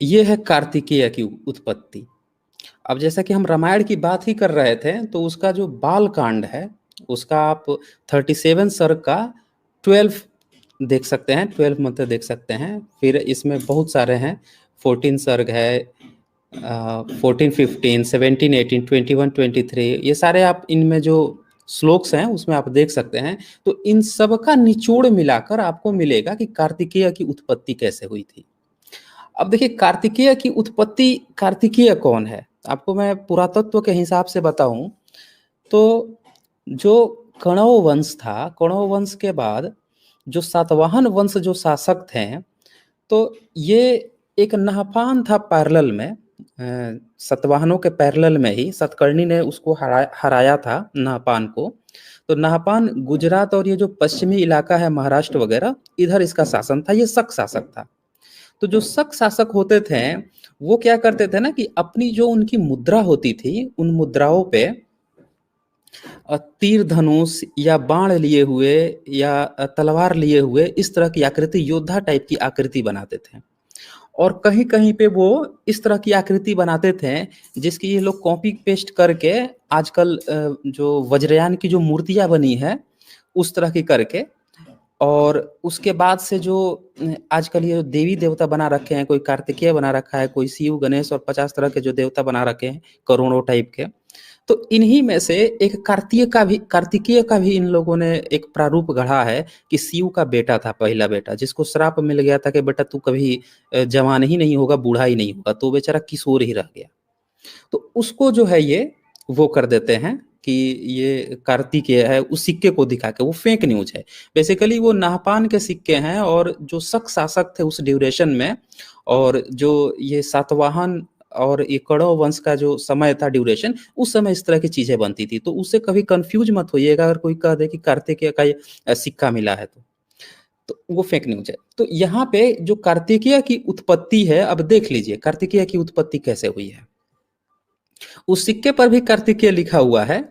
ये है कार्तिकेय की उत्पत्ति। अब जैसा कि हम रामायण की बात ही कर रहे थे, तो उसका जो बाल कांड है, उसका आप 37 सर्ग का 12 देख सकते हैं, 12 मंत्र देख सकते हैं। फिर इसमें बहुत सारे हैं, 14 सर्ग है, 14, 15, 17, 18, 21, 23, ये सारे आप इनमें जो श्लोक्स हैं उसमें आप देख सकते हैं। तो इन सब का निचोड़ मिलाकर आपको मिलेगा कि कार्तिकेय की उत्पत्ति कैसे हुई थी। अब देखिए, कार्तिकेय की उत्पत्ति, कार्तिकेय कौन है? आपको मैं पुरातत्व के हिसाब से बताऊं तो जो कण्व वंश था, कण्व वंश के बाद जो सातवाहन वंश जो शासक थे, तो ये एक नहपान था पैरेलल में, सतवाहनों के पैरेलल में ही सतकर्णी ने उसको हराया था नहपान को। तो नहपान गुजरात और ये जो पश्चिमी इलाका है महाराष्ट्र वगैरह, इधर इसका शासन था। ये शक शासक था। तो जो शक शासक होते थे वो क्या करते थे ना कि अपनी जो उनकी मुद्रा होती थी, उन मुद्राओं पे तीर धनुष या बाण लिए हुए या तलवार लिए हुए इस तरह की आकृति, योद्धा टाइप की आकृति बनाते थे। और कहीं कहीं पे वो इस तरह की आकृति बनाते थे जिसकी ये लोग कॉपी पेस्ट करके आजकल जो वज्रयान की जो मूर्तियां बनी है उस तरह की करके, और उसके बाद से जो आजकल ये देवी देवता बना रखे हैं, कोई कार्तिकेय बना रखा है, कोई शिव गणेश और 50 तरह के जो देवता बना रखे हैं करोड़ों टाइप के, तो इन्हीं में से एक कार्तिकेय का भी इन लोगों ने एक प्रारूप गढ़ा है कि शिव का बेटा था, पहला बेटा, जिसको श्राप मिल गया था कि बेटा तू कभी जवान ही नहीं होगा, बूढ़ा ही नहीं होगा, तो बेचारा किशोर ही रह गया। तो उसको जो है ये वो कर देते हैं कि ये कार्तिकेय है, उस सिक्के को दिखा के, वो फेक न्यूज है बेसिकली। वो नाहपान के सिक्के हैं, और जो शक शासक थे उस ड्यूरेशन में, और जो ये सातवाहन और ये कण्व वंश का जो समय था ड्यूरेशन, उस समय इस तरह की चीजें बनती थी। तो उससे कभी कंफ्यूज मत होइएगा अगर कोई कह दे कि कार्तिकेय का ये सिक्का मिला है, तो वो फेक न्यूज है। तो यहाँ पे जो कार्तिकेय की उत्पत्ति है, अब देख लीजिए कार्तिकेय की उत्पत्ति कैसे हुई है। उस सिक्के पर भी कार्तिकेय लिखा हुआ है,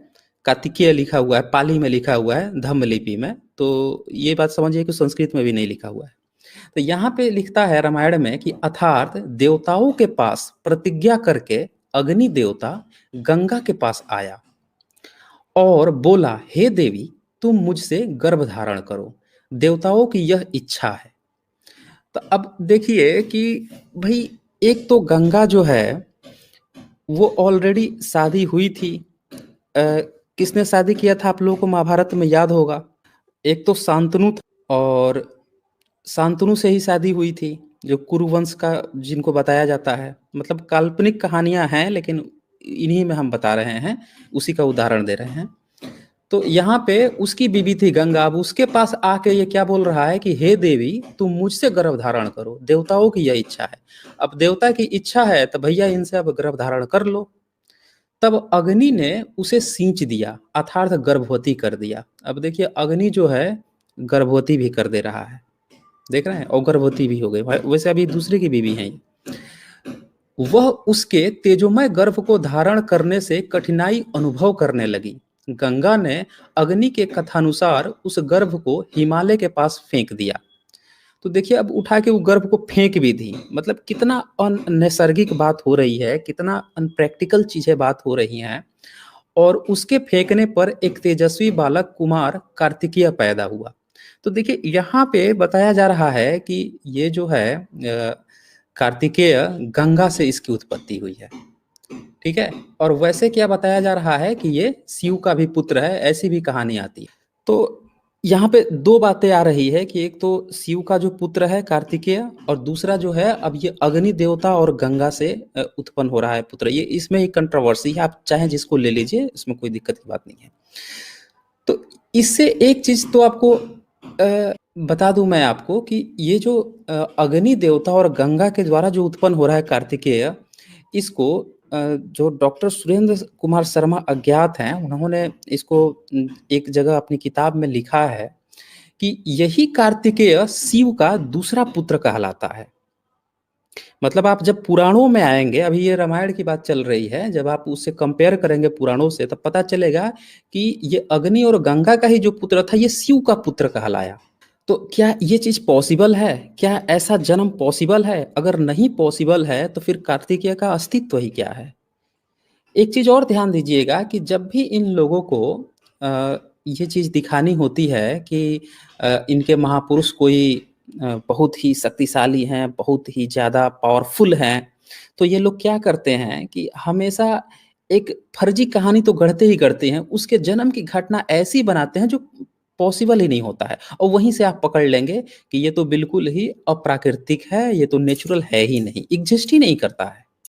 कार्तिकेय लिखा हुआ है, पाली में लिखा हुआ है, धम्म लिपि में। तो ये बात समझिए कि संस्कृत में भी नहीं लिखा हुआ है। तो यहाँ पे लिखता है रामायण में कि अर्थात देवताओं के पास प्रतिज्ञा करके अग्नि देवता गंगा के पास आया और बोला, हे देवी, तुम मुझसे गर्भ धारण करो, देवताओं की यह इच्छा है। तो अब देखिए कि भाई, एक तो गंगा जो है वो ऑलरेडी शादी हुई थी। किसने शादी किया था आप लोगों को महाभारत में याद होगा, एक तो शांतनु था, और शांतनु से ही शादी हुई थी, जो कुरुवंश का जिनको बताया जाता है। मतलब काल्पनिक कहानियां हैं लेकिन इन्हीं में हम बता रहे हैं, उसी का उदाहरण दे रहे हैं। तो यहाँ पे उसकी बीबी थी गंगा। अब उसके पास आके ये क्या बोल रहा है कि हे देवी, तुम मुझसे गर्भ धारण करो, देवताओं की यह इच्छा है। अब देवता की इच्छा है तो भैया इनसे अब गर्भ धारण कर लो। तब अग्नि ने उसे सींच दिया, अर्थात गर्भवती कर दिया। अब देखिए अग्नि जो है गर्भवती भी कर दे रहा है, देख रहे हैं, और गर्भवती भी हो गई। वैसे अभी दूसरे की बीवी है। वह उसके तेजोमय गर्भ को धारण करने से कठिनाई अनुभव करने लगी। गंगा ने अग्नि के कथानुसार उस गर्भ को हिमालय के पास फेंक दिया। तो देखिए अब उठा के वो गर्भ को फेंक भी दी, मतलब कितना अनैसर्गिक बात हो रही है, कितना अनप्रैक्टिकल चीजें बात हो रही हैं। और उसके फेंकने पर एक तेजस्वी बालक कुमार कार्तिकेय पैदा हुआ। तो देखिए यहाँ पे बताया जा रहा है कि ये जो है कार्तिकेय, गंगा से इसकी उत्पत्ति हुई है, ठीक है। और वैसे क्या बताया जा रहा है कि ये शिव का भी पुत्र है, ऐसी भी कहानी आती है। तो यहाँ पे दो बातें आ रही है कि एक तो शिव का जो पुत्र है कार्तिकेय, और दूसरा जो है अब ये अग्नि देवता और गंगा से उत्पन्न हो रहा है पुत्र। ये इसमें ही कंट्रोवर्सी है, आप चाहे जिसको ले लीजिए, इसमें कोई दिक्कत की बात नहीं है। तो इससे एक चीज तो आपको बता दूं मैं आपको कि ये जो अग्नि देवता और गंगा के द्वारा जो उत्पन्न हो रहा है कार्तिकेय, इसको जो डॉक्टर सुरेंद्र कुमार शर्मा अज्ञात हैं, उन्होंने इसको एक जगह अपनी किताब में लिखा है कि यही कार्तिकेय शिव का दूसरा पुत्र कहलाता है। मतलब आप जब पुराणों में आएंगे, अभी ये रामायण की बात चल रही है, जब आप उससे कंपेयर करेंगे पुराणों से, तब पता चलेगा कि ये अग्नि और गंगा का ही जो पुत्र था ये शिव का पुत्र कहलाया। तो क्या ये चीज़ पॉसिबल है? क्या ऐसा जन्म पॉसिबल है? अगर नहीं पॉसिबल है, तो फिर कार्तिकेय का अस्तित्व ही क्या है? एक चीज़ और ध्यान दीजिएगा कि जब भी इन लोगों को ये चीज़ दिखानी होती है कि इनके महापुरुष कोई बहुत ही शक्तिशाली हैं, बहुत ही ज़्यादा पावरफुल हैं, तो ये लोग क्या करते हैं कि हमेशा एक फर्जी कहानी तो गढ़ते ही गढ़ते हैं, उसके जन्म की घटना ऐसी बनाते हैं जो पॉसिबल ही नहीं होता है और वहीं से आप पकड़ लेंगे कि ये तो बिल्कुल ही अप्राकृतिक है, ये तो नेचुरल है ही नहीं, एक्जिस्ट ही नहीं करता है।